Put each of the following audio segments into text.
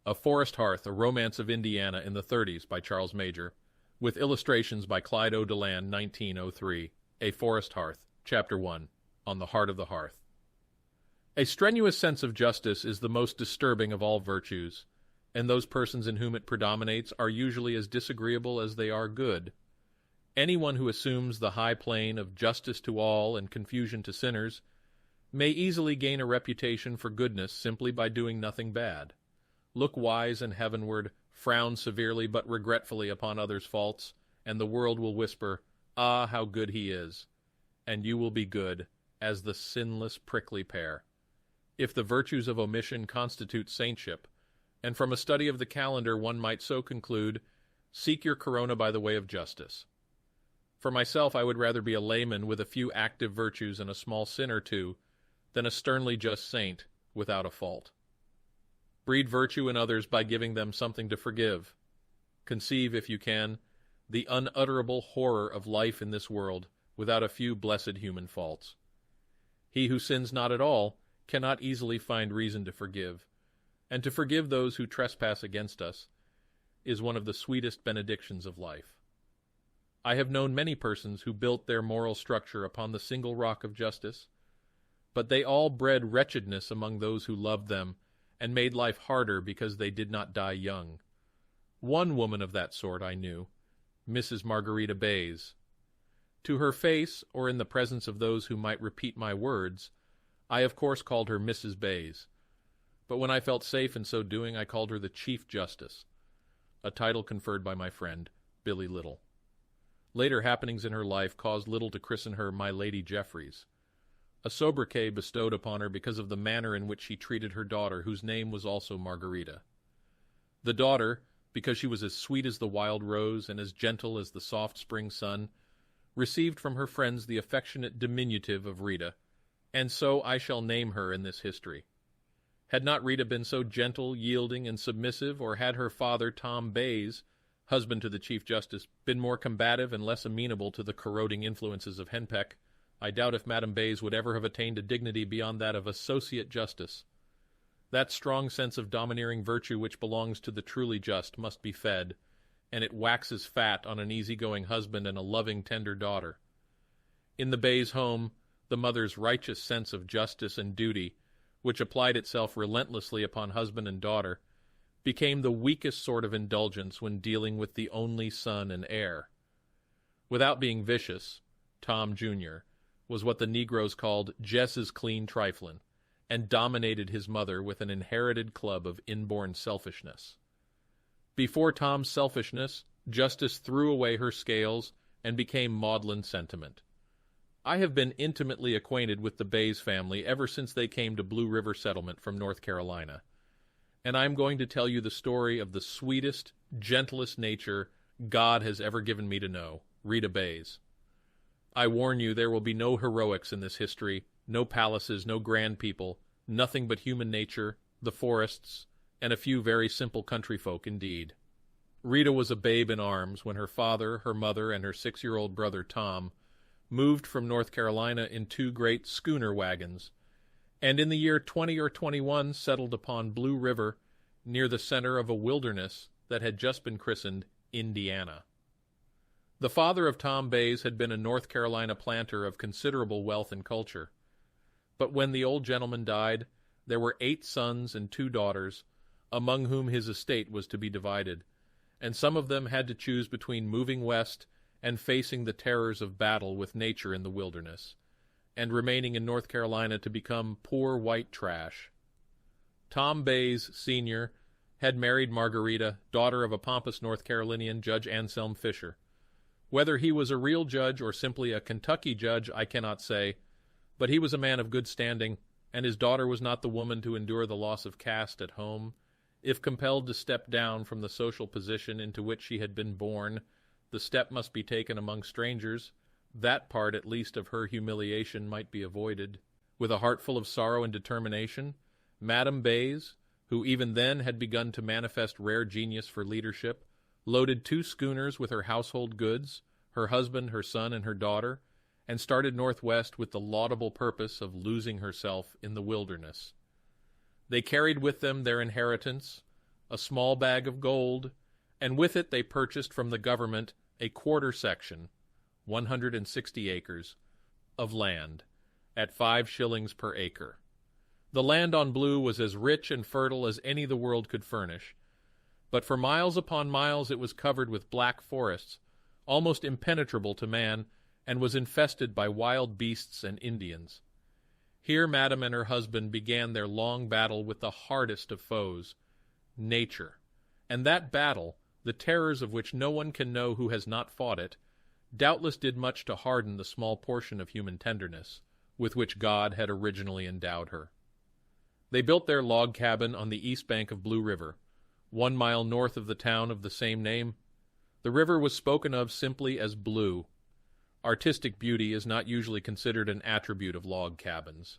A Forest Hearth, A Romance of Indiana in the '30s by Charles Major, with illustrations by Clyde O. Deland, 1903. A Forest Hearth, Chapter 1, On the Heart of the Hearth. A strenuous sense of justice is the most disturbing of all virtues, and those persons in whom it predominates are usually as disagreeable as they are good. Anyone who assumes the high plane of justice to all and confusion to sinners may easily gain a reputation for goodness simply by doing nothing bad. Look wise and heavenward, frown severely but regretfully upon others' faults, and the world will whisper, "Ah, how good he is!" And you will be good, as the sinless prickly pear. If the virtues of omission constitute saintship, and from a study of the calendar one might so conclude, seek your corona by the way of justice. For myself, I would rather be a layman with a few active virtues and a small sin or two, than a sternly just saint without a fault. Breed virtue in others by giving them something to forgive. Conceive, if you can, the unutterable horror of life in this world without a few blessed human faults. He who sins not at all cannot easily find reason to forgive, and to forgive those who trespass against us is one of the sweetest benedictions of life. I have known many persons who built their moral structure upon the single rock of justice, but they all bred wretchedness among those who loved them and made life harder because they did not die young. One woman of that sort I knew, Mrs. Margarita Bays. To her face, or in the presence of those who might repeat my words, I of course called her Mrs. Bays, but when I felt safe in so doing I called her the Chief Justice, a title conferred by my friend, Billy Little. Later happenings in her life caused Little to christen her My Lady Jeffries, a sobriquet bestowed upon her because of the manner in which she treated her daughter, whose name was also Margarita. The daughter, because she was as sweet as the wild rose and as gentle as the soft spring sun, received from her friends the affectionate diminutive of Rita, and so I shall name her in this history. Had not Rita been so gentle, yielding, and submissive, or had her father, Tom Bays, husband to the Chief Justice, been more combative and less amenable to the corroding influences of henpeck, I doubt if Madame Bays would ever have attained a dignity beyond that of Associate Justice. That strong sense of domineering virtue which belongs to the truly just must be fed, and it waxes fat on an easy-going husband and a loving, tender daughter. In the Bays home, the mother's righteous sense of justice and duty, which applied itself relentlessly upon husband and daughter, became the weakest sort of indulgence when dealing with the only son and heir. Without being vicious, Tom Jr. was what the Negroes called Jess's clean triflin', and dominated his mother with an inherited club of inborn selfishness. Before Tom's selfishness, justice threw away her scales and became maudlin sentiment. I have been intimately acquainted with the Bays family ever since they came to Blue River Settlement from North Carolina, and I am going to tell you the story of the sweetest, gentlest nature God has ever given me to know, Rita Bays. I warn you, there will be no heroics in this history, no palaces, no grand people, nothing but human nature, the forests, and a few very simple country folk indeed. Rita was a babe in arms when her father, her mother, and her 6-year-old brother Tom moved from North Carolina in 2 great schooner wagons, and in the year 20 or 21 settled upon Blue River near the center of a wilderness that had just been christened Indiana. The father of Tom Bays had been a North Carolina planter of considerable wealth and culture, but when the old gentleman died, there were 8 sons and 2 daughters, among whom his estate was to be divided, and some of them had to choose between moving west and facing the terrors of battle with nature in the wilderness, and remaining in North Carolina to become poor white trash. Tom Bays, Sr., had married Margarita, daughter of a pompous North Carolinian, Judge Anselm Fisher. Whether he was a real judge or simply a Kentucky judge, I cannot say, but he was a man of good standing, and his daughter was not the woman to endure the loss of caste at home. If compelled to step down from the social position into which she had been born, the step must be taken among strangers. That part, at least, of her humiliation might be avoided. With a heart full of sorrow and determination, Madame Bays, who even then had begun to manifest rare genius for leadership, loaded 2 schooners with her household goods, her husband, her son, and her daughter, and started northwest with the laudable purpose of losing herself in the wilderness. They carried with them their inheritance, a small bag of gold, and with it they purchased from the government a quarter section, 160 acres, of land, at 5 shillings per acre. The land on Blue was as rich and fertile as any the world could furnish, but for miles upon miles it was covered with black forests, almost impenetrable to man, and was infested by wild beasts and Indians. Here Madame and her husband began their long battle with the hardest of foes, nature, and that battle, the terrors of which no one can know who has not fought it, doubtless did much to harden the small portion of human tenderness with which God had originally endowed her. They built their log cabin on the east bank of Blue River, 1 mile north of the town of the same name. The river was spoken of simply as Blue. Artistic beauty is not usually considered an attribute of log cabins,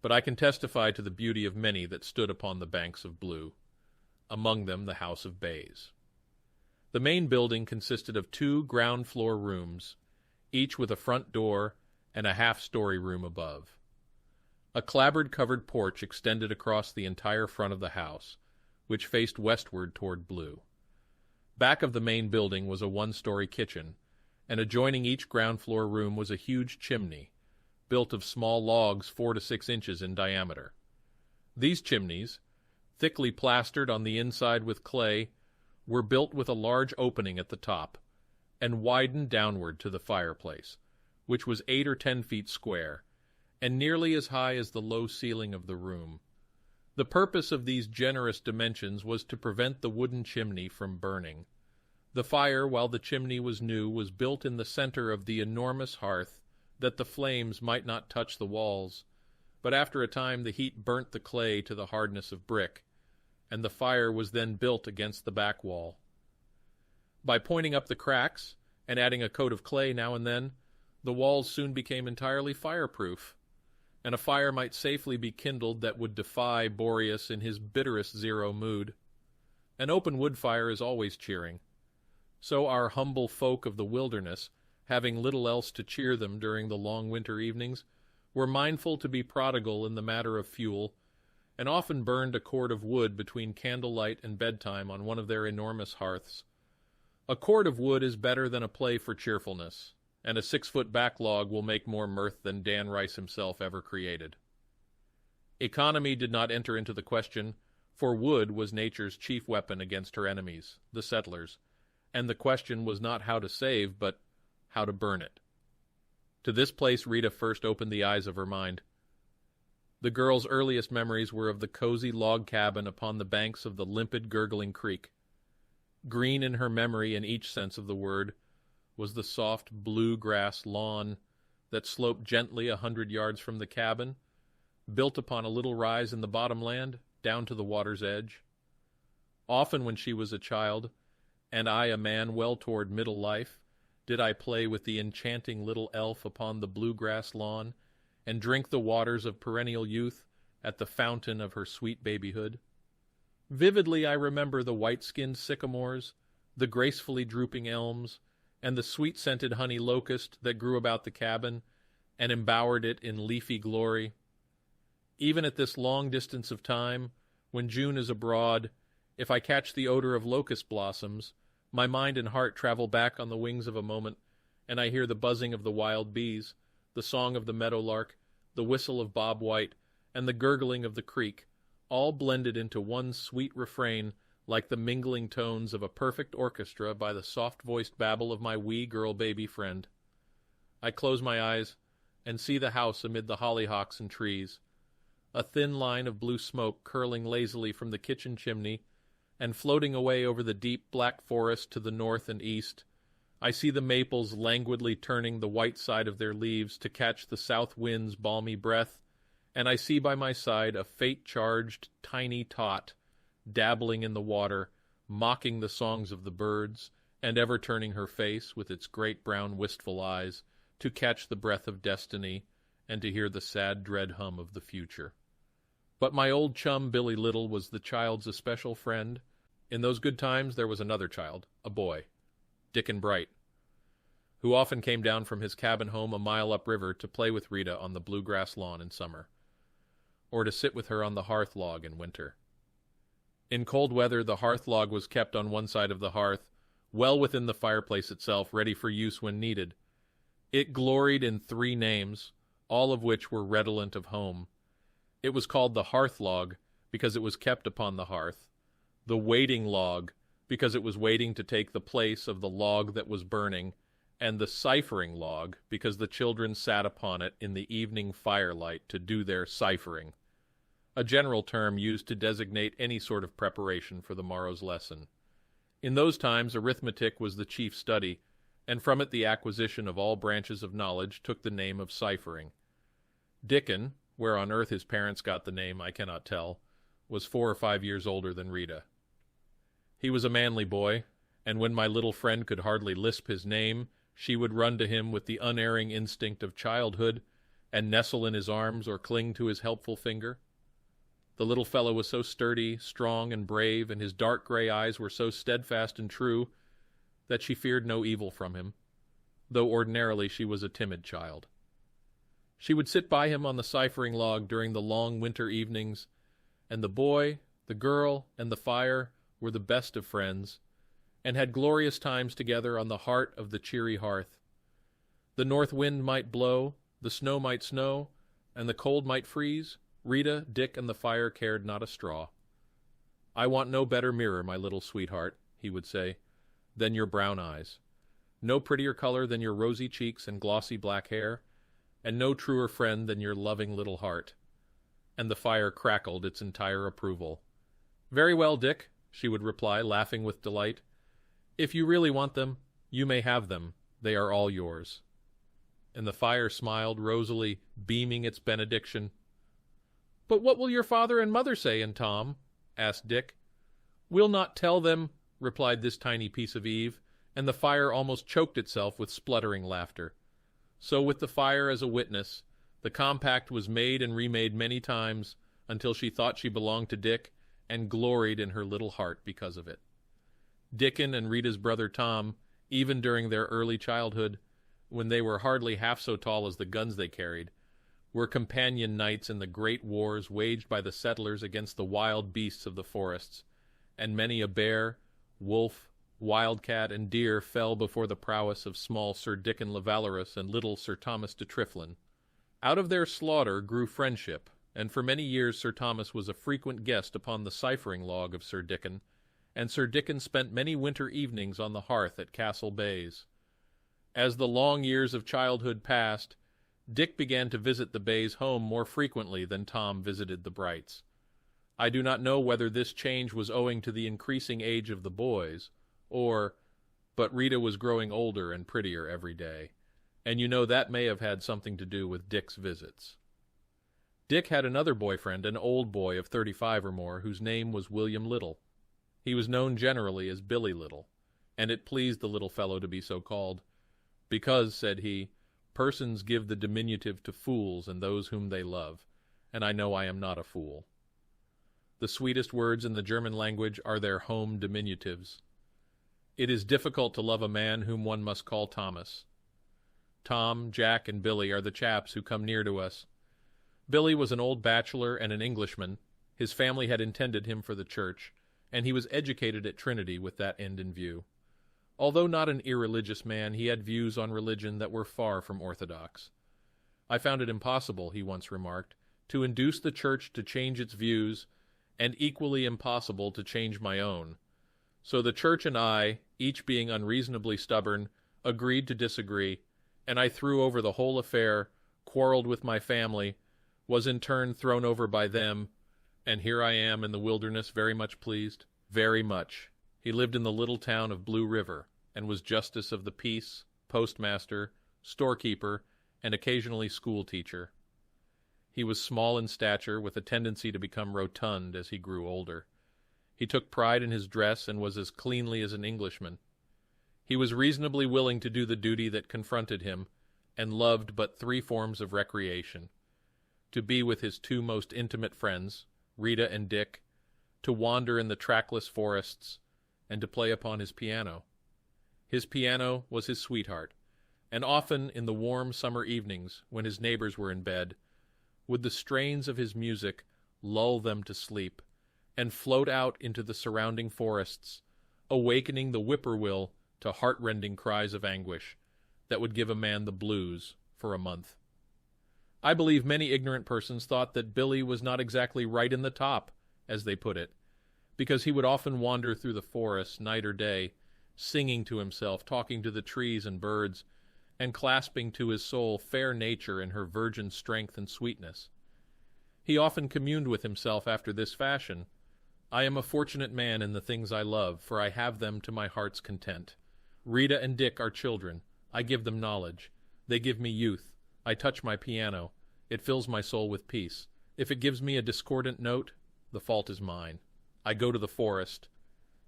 but I can testify to the beauty of many that stood upon the banks of Blue, among them the House of Bays. The main building consisted of 2 ground-floor rooms, each with a front door and a half-story room above. A clapboard-covered porch extended across the entire front of the house, which faced westward toward Blue. Back of the main building was a 1-story kitchen, and adjoining each ground-floor room was a huge chimney, built of small logs 4 to 6 inches in diameter. These chimneys, thickly plastered on the inside with clay, were built with a large opening at the top, and widened downward to the fireplace, which was 8 or 10 feet square, and nearly as high as the low ceiling of the room. The purpose of these generous dimensions was to prevent the wooden chimney from burning. The fire, while the chimney was new, was built in the center of the enormous hearth, that the flames might not touch the walls, but after a time the heat burnt the clay to the hardness of brick, and the fire was then built against the back wall. By pointing up the cracks, and adding a coat of clay now and then, the walls soon became entirely fireproof, and a fire might safely be kindled that would defy Boreas in his bitterest 0 mood. An open wood fire is always cheering. So our humble folk of the wilderness, having little else to cheer them during the long winter evenings, were mindful to be prodigal in the matter of fuel, and often burned a cord of wood between candlelight and bedtime on one of their enormous hearths. A cord of wood is better than a play for cheerfulness, and a 6-foot backlog will make more mirth than Dan Rice himself ever created. Economy did not enter into the question, for wood was nature's chief weapon against her enemies, the settlers, and the question was not how to save, but how to burn it. To this place Rita first opened the eyes of her mind. The girl's earliest memories were of the cozy log cabin upon the banks of the limpid, gurgling creek. Green in her memory in each sense of the word was the soft blue-grass lawn that sloped gently 100 yards from the cabin, built upon a little rise in the bottomland, down to the water's edge. Often when she was a child, and I a man well toward middle life, did I play with the enchanting little elf upon the blue-grass lawn, and drink the waters of perennial youth at the fountain of her sweet babyhood. Vividly I remember the white-skinned sycamores, the gracefully drooping elms, and the sweet-scented honey locust that grew about the cabin and embowered it in leafy glory. Even at this long distance of time, when June is abroad, if I catch the odor of locust blossoms, my mind and heart travel back on the wings of a moment, and I hear the buzzing of the wild bees, the song of the meadowlark, the whistle of Bob White, and the gurgling of the creek, all blended into one sweet refrain like the mingling tones of a perfect orchestra by the soft-voiced babble of my wee girl-baby friend. I close my eyes and see the house amid the hollyhocks and trees, a thin line of blue smoke curling lazily from the kitchen chimney, and floating away over the deep black forest to the north and east. I see the maples languidly turning the white side of their leaves to catch the south wind's balmy breath, and I see by my side a fate-charged tiny tot, dabbling in the water, mocking the songs of the birds, and ever turning her face with its great brown wistful eyes to catch the breath of destiny and to hear the sad dread hum of the future. But my old chum Billy Little was the child's especial friend. In those good times there was another child, a boy, Dickon Bright, who often came down from his cabin home a mile upriver to play with Rita on the bluegrass lawn in summer, or to sit with her on the hearth log in winter. In cold weather, the hearth log was kept on one side of the hearth, well within the fireplace itself, ready for use when needed. It gloried in 3 names, all of which were redolent of home. It was called the hearth log because it was kept upon the hearth, the waiting log because it was waiting to take the place of the log that was burning, and the ciphering log because the children sat upon it in the evening firelight to do their ciphering, a general term used to designate any sort of preparation for the morrow's lesson. In those times, arithmetic was the chief study, and from it the acquisition of all branches of knowledge took the name of ciphering. Dickon, where on earth his parents got the name I cannot tell, was 4 or 5 years older than Rita. He was a manly boy, and when my little friend could hardly lisp his name, she would run to him with the unerring instinct of childhood, and nestle in his arms or cling to his helpful finger. The little fellow was so sturdy, strong, and brave, and his dark gray eyes were so steadfast and true, that she feared no evil from him, though ordinarily she was a timid child. She would sit by him on the ciphering log during the long winter evenings, and the boy, the girl, and the fire were the best of friends, and had glorious times together on the heart of the cheery hearth. The north wind might blow, the snow might snow, and the cold might freeze. Rita, Dick, and the fire cared not a straw. "I want no better mirror, my little sweetheart," he would say, "than your brown eyes. No prettier color than your rosy cheeks and glossy black hair, and no truer friend than your loving little heart." And the fire crackled its entire approval. "Very well, Dick," she would reply, laughing with delight. "If you really want them, you may have them. They are all yours." And the fire smiled rosily, beaming its benediction. "But what will your father and mother say, and Tom?" asked Dick. "We'll not tell them," replied this tiny piece of Eve, and the fire almost choked itself with spluttering laughter. So with the fire as a witness, the compact was made and remade many times until she thought she belonged to Dick and gloried in her little heart because of it. Dickon and Rita's brother Tom, even during their early childhood, when they were hardly half so tall as the guns they carried, were companion knights in the great wars waged by the settlers against the wild beasts of the forests, and many a bear, wolf, wildcat, and deer fell before the prowess of small Sir Dickon le Valorous and little Sir Thomas de Triflin. Out of their slaughter grew friendship, and for many years Sir Thomas was a frequent guest upon the ciphering log of Sir Dickon, and Sir Dickon spent many winter evenings on the hearth at Castle Bays. As the long years of childhood passed, Dick began to visit the Bays home more frequently than Tom visited the Brights. I do not know whether this change was owing to the increasing age of the boys, but Rita was growing older and prettier every day, and you know that may have had something to do with Dick's visits. Dick had another boyfriend, an old boy of 35 or more, whose name was William Little. He was known generally as Billy Little, and it pleased the little fellow to be so called, because, said he, persons give the diminutive to fools and those whom they love, and I know I am not a fool. The sweetest words in the German language are their home diminutives. It is difficult to love a man whom one must call Thomas. Tom, Jack, and Billy are the chaps who come near to us. Billy was an old bachelor and an Englishman. His family had intended him for the church, and he was educated at Trinity with that end in view. Although not an irreligious man, he had views on religion that were far from orthodox. "I found it impossible," he once remarked, "to induce the church to change its views, and equally impossible to change my own. So the church and I, each being unreasonably stubborn, agreed to disagree, and I threw over the whole affair, quarreled with my family, was in turn thrown over by them, and here I am in the wilderness very much pleased. Very much." He lived in the little town of Blue River, and was justice of the peace, postmaster, storekeeper, and occasionally school teacher. He was small in stature, with a tendency to become rotund as he grew older. He took pride in his dress and was as cleanly as an Englishman. He was reasonably willing to do the duty that confronted him, and loved but 3 forms of recreation: to be with his 2 most intimate friends, Rita and Dick, to wander in the trackless forests, and to play upon his piano. His piano was his sweetheart, and often in the warm summer evenings, when his neighbors were in bed, would the strains of his music lull them to sleep, and float out into the surrounding forests, awakening the whippoorwill to heart-rending cries of anguish that would give a man the blues for a month. I believe many ignorant persons thought that Billy was not exactly right in the top, as they put it, because he would often wander through the forest, night or day, singing to himself, talking to the trees and birds, and clasping to his soul fair nature in her virgin strength and sweetness. He often communed with himself after this fashion: I am a fortunate man in the things I love, for I have them to my heart's content. Rita and Dick are children. I give them knowledge. They give me youth. I touch my piano. It fills my soul with peace. If it gives me a discordant note, the fault is mine. I go to the forest,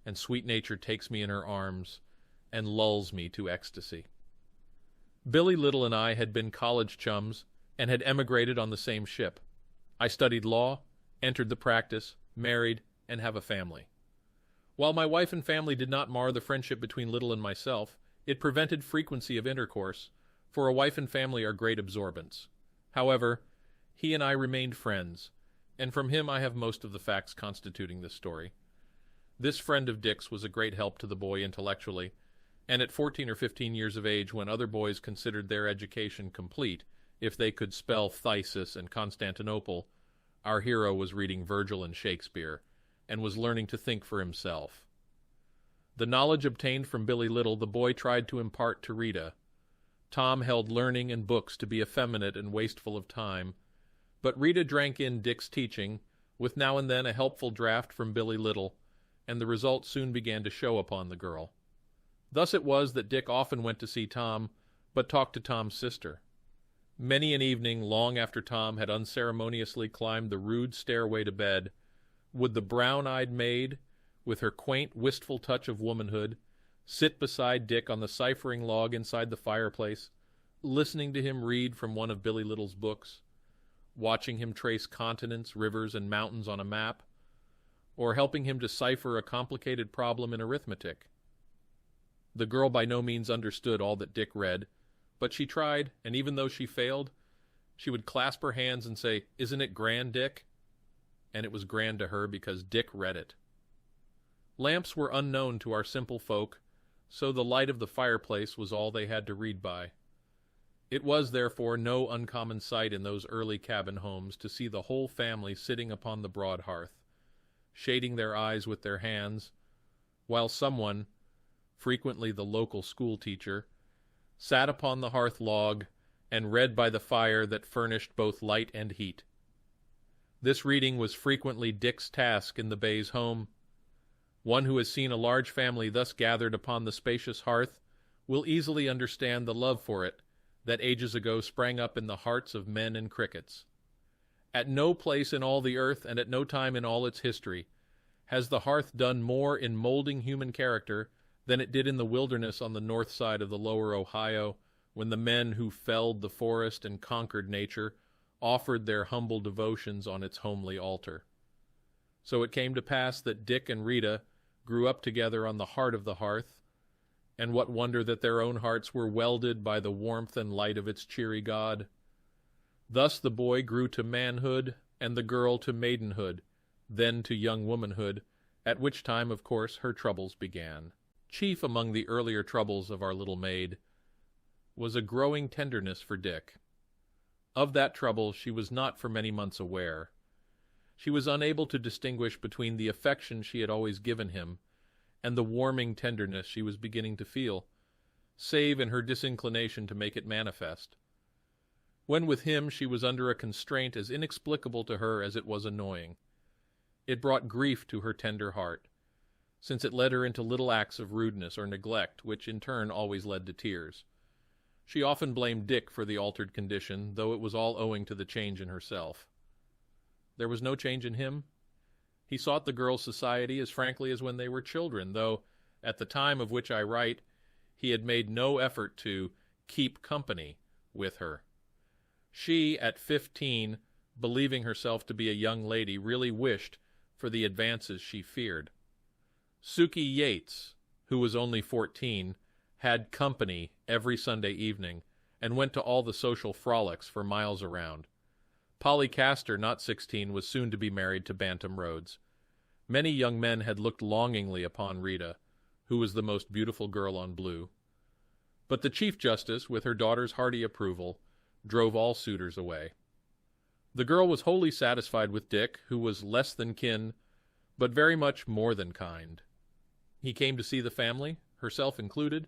and sweet nature takes me in her arms and lulls me to ecstasy. Billy Little and I had been college chums and had emigrated on the same ship. I studied law, entered the practice, married, and have a family. While my wife and family did not mar the friendship between Little and myself, it prevented frequency of intercourse, for a wife and family are great absorbents. However, he and I remained friends, and from him I have most of the facts constituting this story. This friend of Dick's was a great help to the boy intellectually, and at 14 or 15 years of age, when other boys considered their education complete if they could spell Phthisis and Constantinople, our hero was reading Virgil and Shakespeare, and was learning to think for himself. The knowledge obtained from Billy Little the boy tried to impart to Rita. Tom held learning and books to be effeminate and wasteful of time, but Rita drank in Dick's teaching, with now and then a helpful draught from Billy Little, and the result soon began to show upon the girl. Thus it was that Dick often went to see Tom, but talked to Tom's sister. Many an evening, long after Tom had unceremoniously climbed the rude stairway to bed, would the brown-eyed maid, with her quaint, wistful touch of womanhood, sit beside Dick on the ciphering log inside the fireplace, listening to him read from one of Billy Little's books, watching him trace continents, rivers, and mountains on a map, or helping him decipher a complicated problem in arithmetic. The girl by no means understood all that Dick read, but she tried, and even though she failed, she would clasp her hands and say, "Isn't it grand, Dick?" And it was grand to her because Dick read it. Lamps were unknown to our simple folk, so the light of the fireplace was all they had to read by. It was, therefore, no uncommon sight in those early cabin homes to see the whole family sitting upon the broad hearth, shading their eyes with their hands, while someone, frequently the local school teacher, sat upon the hearth log and read by the fire that furnished both light and heat. This reading was frequently Dick's task in the Bay's home. One who has seen a large family thus gathered upon the spacious hearth will easily understand the love for it that ages ago sprang up in the hearts of men and crickets. At no place in all the earth, and at no time in all its history, has the hearth done more in molding human character than it did in the wilderness on the north side of the lower Ohio, when the men who felled the forest and conquered nature offered their humble devotions on its homely altar. So it came to pass that Dick and Rita grew up together on the heart of the hearth, and what wonder that their own hearts were welded by the warmth and light of its cheery god. Thus the boy grew to manhood, and the girl to maidenhood, then to young womanhood, at which time, of course, her troubles began. Chief among the earlier troubles of our little maid was a growing tenderness for Dick. Of that trouble she was not for many months aware. She was unable to distinguish between the affection she had always given him and the warming tenderness she was beginning to feel, save in her disinclination to make it manifest. When with him she was under a constraint as inexplicable to her as it was annoying. It brought grief to her tender heart, since it led her into little acts of rudeness or neglect, which in turn always led to tears. She often blamed Dick for the altered condition, though it was all owing to the change in herself. There was no change in him. He sought the girl's society as frankly as when they were children, though, at the time of which I write, he had made no effort to keep company with her. She, at 15, believing herself to be a young lady, really wished for the advances she feared. Sukey Yates, who was only 14, had company every Sunday evening, and went to all the social frolics for miles around. Polly Castor, not 16, was soon to be married to Bantam Rhodes. Many young men had looked longingly upon Rita, who was the most beautiful girl on Blue. But the Chief Justice, with her daughter's hearty approval, drove all suitors away. The girl was wholly satisfied with Dick, who was less than kin, but very much more than kind. He came to see the family, herself included,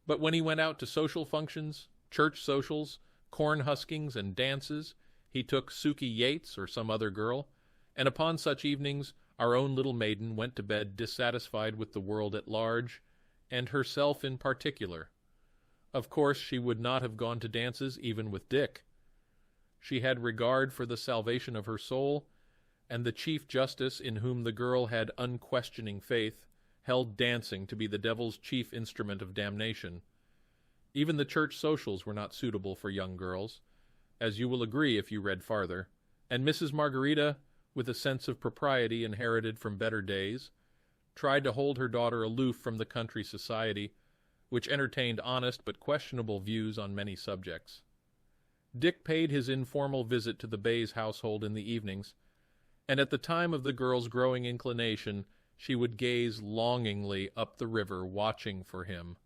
but when he went out to social functions, church socials, corn huskings, and dances, he took Sukey Yates or some other girl, and upon such evenings our own little maiden went to bed dissatisfied with the world at large, and herself in particular. Of course, she would not have gone to dances even with Dick. She had regard for the salvation of her soul, and the Chief Justice, in whom the girl had unquestioning faith, held dancing to be the devil's chief instrument of damnation. Even the church socials were not suitable for young girls, as you will agree if you read farther, and Mrs. Margarita, with a sense of propriety inherited from better days, tried to hold her daughter aloof from the country society, which entertained honest but questionable views on many subjects. Dick paid his informal visit to the Bays household in the evenings, and at the time of the girl's growing inclination she would gaze longingly up the river watching for him,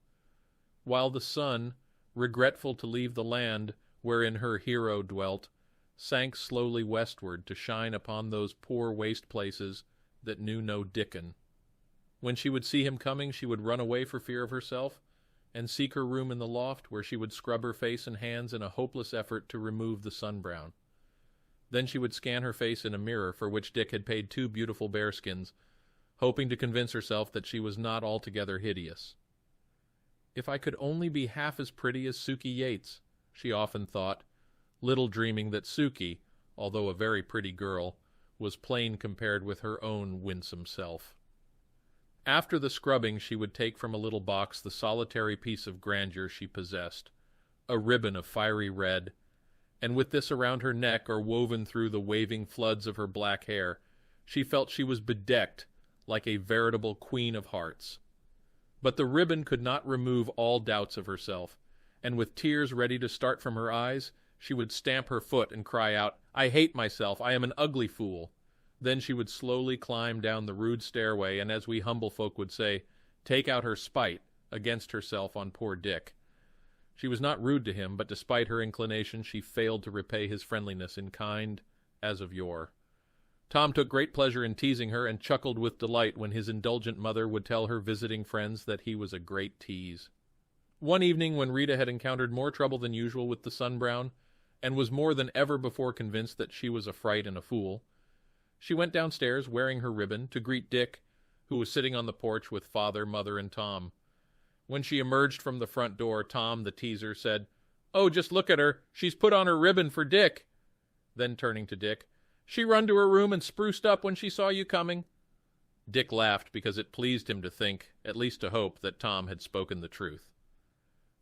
while the sun, regretful to leave the land wherein her hero dwelt, sank slowly westward to shine upon those poor waste places that knew no Dickon. When she would see him coming, she would run away for fear of herself, and seek her room in the loft, where she would scrub her face and hands in a hopeless effort to remove the sunbrown. Then she would scan her face in a mirror for which Dick had paid 2 beautiful bearskins, hoping to convince herself that she was not altogether hideous. If I could only be half as pretty as Sukey Yates, she often thought, little dreaming that Sukey, although a very pretty girl, was plain compared with her own winsome self. After the scrubbing she would take from a little box the solitary piece of grandeur she possessed, a ribbon of fiery red, and with this around her neck or woven through the waving floods of her black hair, she felt she was bedecked like a veritable Queen of Hearts. But the ribbon could not remove all doubts of herself, and with tears ready to start from her eyes, she would stamp her foot and cry out, "I hate myself, I am an ugly fool." Then she would slowly climb down the rude stairway, and as we humble folk would say, take out her spite against herself on poor Dick. She was not rude to him, but despite her inclination she failed to repay his friendliness in kind as of yore. Tom took great pleasure in teasing her, and chuckled with delight when his indulgent mother would tell her visiting friends that he was a great tease. One evening, when Rita had encountered more trouble than usual with the sunbrown, and was more than ever before convinced that she was a fright and a fool, she went downstairs, wearing her ribbon, to greet Dick, who was sitting on the porch with father, mother, and Tom. When she emerged from the front door, Tom, the teaser, said, "Oh, just look at her. She's put on her ribbon for Dick." Then turning to Dick, "She run to her room and spruced up when she saw you coming." Dick laughed because it pleased him to think, at least to hope, that Tom had spoken the truth.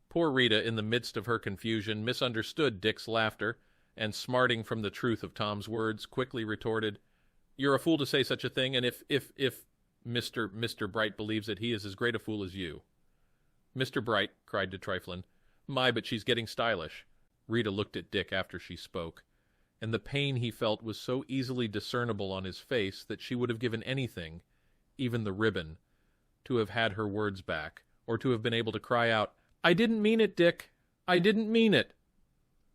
Poor Rita, in the midst of her confusion, misunderstood Dick's laughter, and smarting from the truth of Tom's words, quickly retorted, "You're a fool to say such a thing, and if Mr. Bright believes that he is as great a fool as you." "Mr. Bright," cried de Triflin. "My, but she's getting stylish." Rita looked at Dick after she spoke, and the pain he felt was so easily discernible on his face that she would have given anything, even the ribbon, to have had her words back, or to have been able to cry out, "I didn't mean it, Dick. I didn't mean it."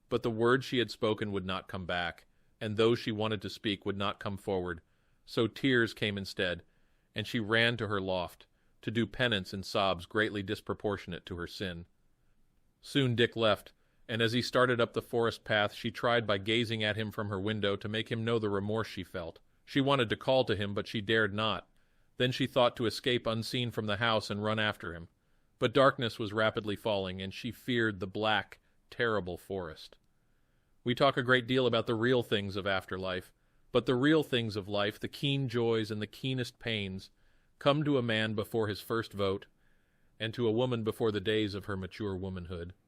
But the words she had spoken would not come back, and those she wanted to speak would not come forward, so tears came instead, and she ran to her loft, to do penance in sobs greatly disproportionate to her sin. Soon Dick left, and as he started up the forest path she tried by gazing at him from her window to make him know the remorse she felt. She wanted to call to him, but she dared not. Then she thought to escape unseen from the house and run after him. But darkness was rapidly falling, and she feared the black, terrible forest. We talk a great deal about the real things of afterlife, but the real things of life, the keen joys and the keenest pains, come to a man before his first vote, and to a woman before the days of her mature womanhood.